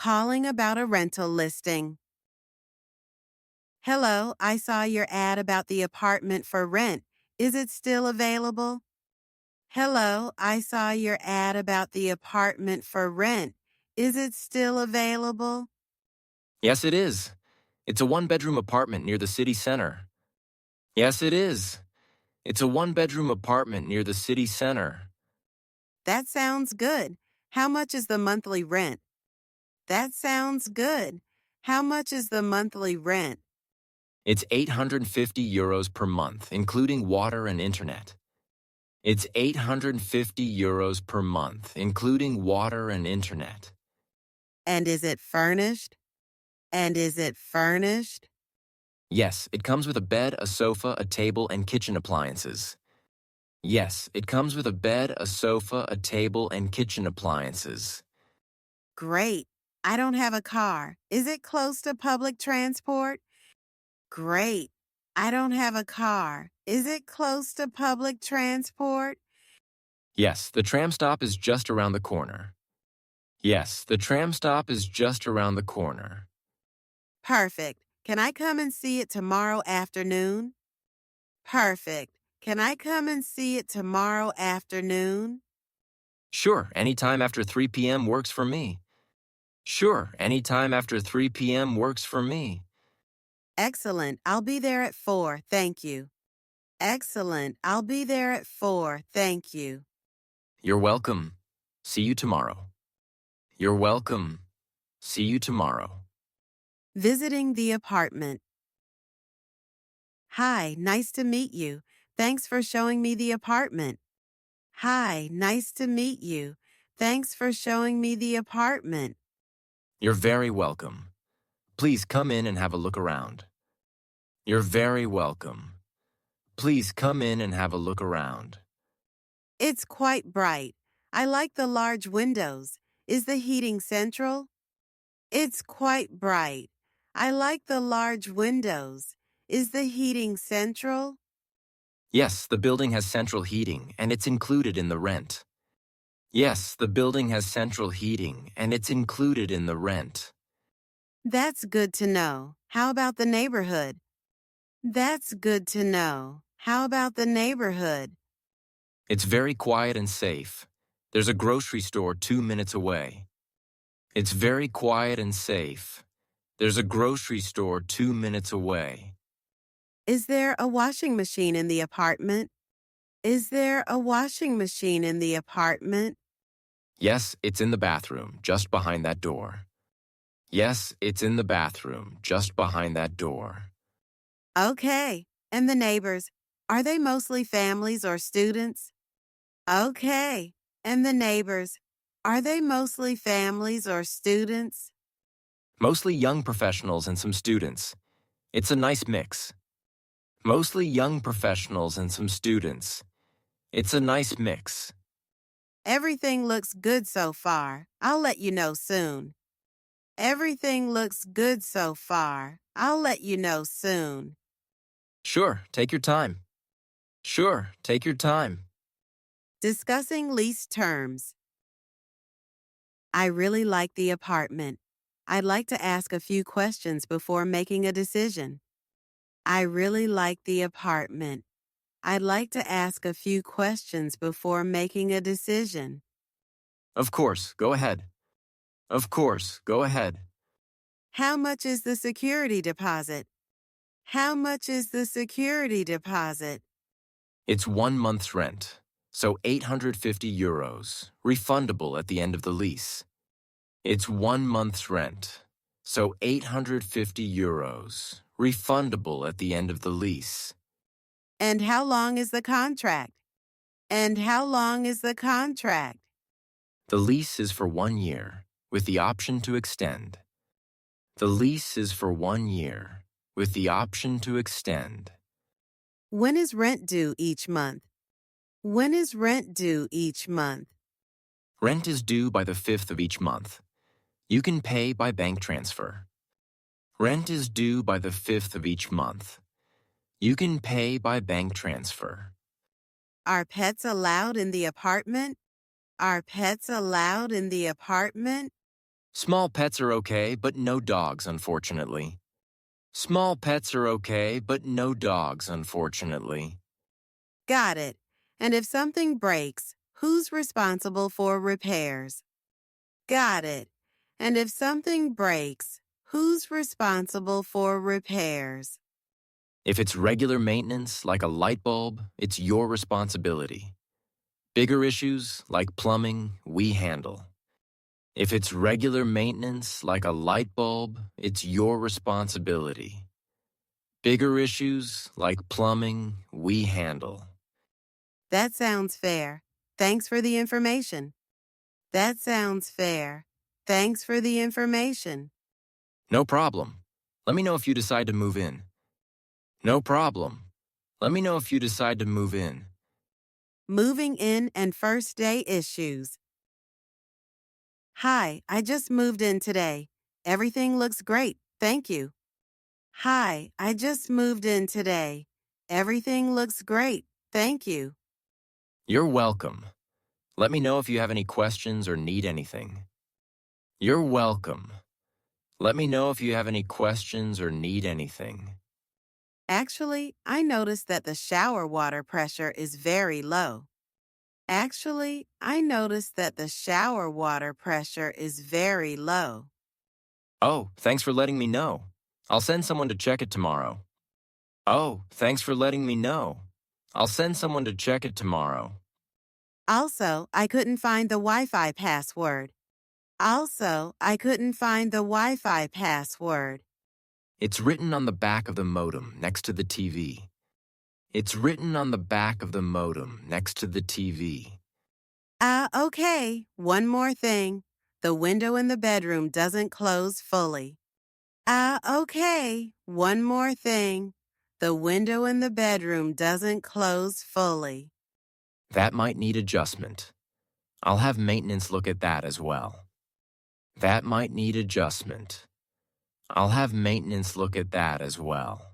Calling about a rental listing. Hello, I saw your ad about the apartment for rent. Is it still available? Hello, I saw your ad about the apartment for rent. Is it still available? Yes, it is. It's a one-bedroom apartment near the city center. Yes, it is. It's a one-bedroom apartment near the city center. That sounds good. How much is the monthly rent? That sounds good. How much is the monthly rent? It's 850 euros per month, including water and internet. It's 850 euros per month, including water and internet. And is it furnished? And is it furnished? Yes, it comes with a bed, a sofa, a table, and kitchen appliances. Yes, it comes with a bed, a sofa, a table, and kitchen appliances. Great. I don't have a car. Is it close to public transport? Great. I don't have a car. Is it close to public transport? Yes, the tram stop is just around the corner. Yes, the tram stop is just around the corner. Perfect. Can I come and see it tomorrow afternoon? Perfect. Can I come and see it tomorrow afternoon? Sure, anytime after 3 p.m. works for me. Sure, anytime after 3 p.m. works for me. Excellent. I'll be there at 4. Thank you. Excellent. I'll be there at 4. Thank you. You're welcome. See you tomorrow. You're welcome. See you tomorrow. Visiting the apartment. Hi, nice to meet you. Thanks for showing me the apartment. Hi, nice to meet you. Thanks for showing me the apartment. You're very welcome. Please come in and have a look around. You're very welcome. Please come in and have a look around. It's quite bright. I like the large windows. Is the heating central? It's quite bright. I like the large windows. Is the heating central? Yes, the building has central heating, and it's included in the rent. Yes, the building has central heating, and it's included in the rent. That's good to know. How about the neighborhood? That's good to know. How about the neighborhood? It's very quiet and safe. There's a grocery store 2 minutes away. It's very quiet and safe. There's a grocery store 2 minutes away. Is there a washing machine in the apartment? Is there a washing machine in the apartment? Yes, it's in the bathroom, just behind that door. Yes, it's in the bathroom, just behind that door. Okay. And the neighbors, are they mostly families or students? Okay. And the neighbors, are they mostly families or students? Mostly young professionals and some students. It's a nice mix. Mostly young professionals and some students. It's a nice mix. Everything looks good so far. I'll let you know soon. Everything looks good so far. I'll let you know soon. Sure, take your time. Sure, take your time. Discussing lease terms. I really like the apartment. I'd like to ask a few questions before making a decision. I really like the apartment. I'd like to ask a few questions before making a decision. Of course, go ahead. Of course, go ahead. How much is the security deposit? How much is the security deposit? It's 1 month's rent, so 850 euros, refundable at the end of the lease. It's 1 month's rent, so 850 euros, refundable at the end of the lease. And how long is the contract? And how long is the contract? The lease is for 1 year, with the option to extend. The lease is for 1 year, with the option to extend. When is rent due each month? When is rent due each month? Rent is due by the 5th of each month. You can pay by bank transfer. Rent is due by the 5th of each month. You can pay by bank transfer. Are pets allowed in the apartment? Are pets allowed in the apartment? Small pets are okay, but no dogs, unfortunately. Small pets are okay, but no dogs, unfortunately. Got it. And if something breaks, who's responsible for repairs? Got it. And if something breaks, who's responsible for repairs? If it's regular maintenance, like a light bulb, it's your responsibility. Bigger issues, like plumbing, we handle. If it's regular maintenance, like a light bulb, it's your responsibility. Bigger issues, like plumbing, we handle. That sounds fair. Thanks for the information. That sounds fair. Thanks for the information. No problem. Let me know if you decide to move in. No problem. Let me know if you decide to move in. Moving in and first day issues. Hi, I just moved in today. Everything looks great. Thank you. Hi, I just moved in today. Everything looks great. Thank you. You're welcome. Let me know if you have any questions or need anything. You're welcome. Let me know if you have any questions or need anything. Actually, I noticed that the shower water pressure is very low. Actually, I noticed that the shower water pressure is very low. Oh, thanks for letting me know. I'll send someone to check it tomorrow. Oh, thanks for letting me know. I'll send someone to check it tomorrow. Also, I couldn't find the Wi-Fi password. Also, I couldn't find the Wi-Fi password. It's written on the back of the modem next to the TV. It's written on the back of the modem next to the TV. Okay. One more thing. The window in the bedroom doesn't close fully. Okay. One more thing. The window in the bedroom doesn't close fully. That might need adjustment. I'll have maintenance look at that as well. That might need adjustment. I'll have maintenance look at that as well.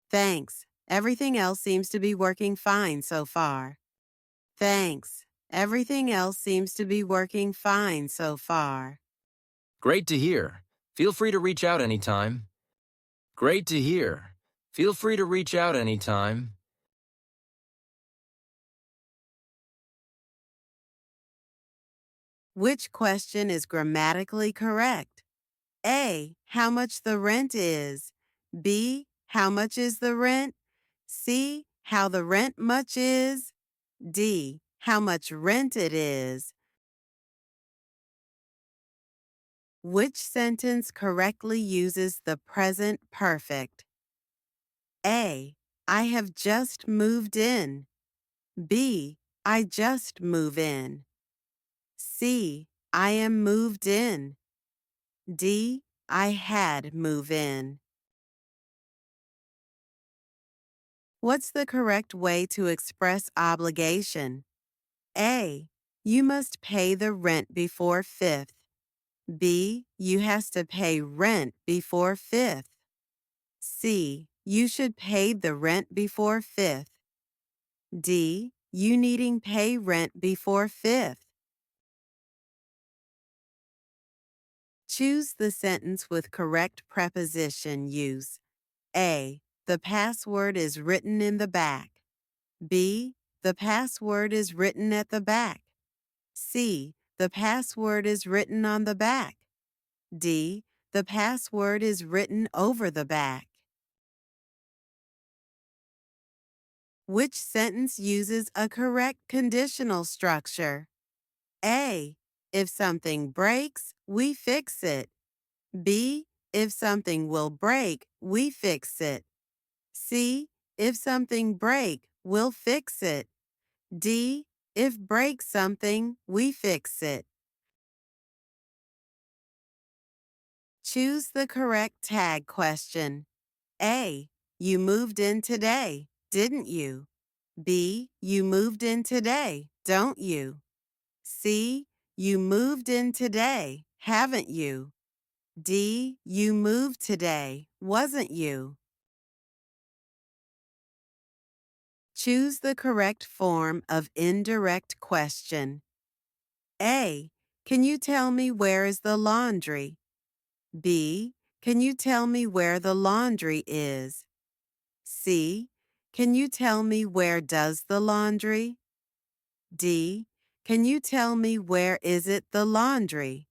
Thanks. Everything else seems to be working fine so far. Thanks. Everything else seems to be working fine so far. Great to hear. Feel free to reach out anytime. Great to hear. Feel free to reach out anytime. Which question is grammatically correct? A. How much the rent is. B. How much is the rent? C. How the rent much is. D. How much rent it is. Which sentence correctly uses the present perfect? A. I have just moved in. B. I just move in. C. I am moved in. D. I had move in. What's the correct way to express obligation? A. You must pay the rent before 5th. B. You has to pay rent before 5th. C. You should pay the rent before 5th. D. You needing pay rent before 5th. Choose the sentence with correct preposition use. A. The password is written in the back. B. The password is written at the back. C. The password is written on the back. D. The password is written over the back. Which sentence uses a correct conditional structure? A. If something breaks, we fix it. B. If something will break, we fix it. C. If something break, we'll fix it. D. If break something, we fix it. Choose the correct tag question. A. You moved in today, didn't you? B. You moved in today, don't you? C. You moved in today, haven't you? D. You moved today, wasn't you? Choose the correct form of indirect question. A. Can you tell me where is the laundry? B. Can you tell me where the laundry is? C. Can you tell me where does the laundry? D. Can you tell me where is it the laundry?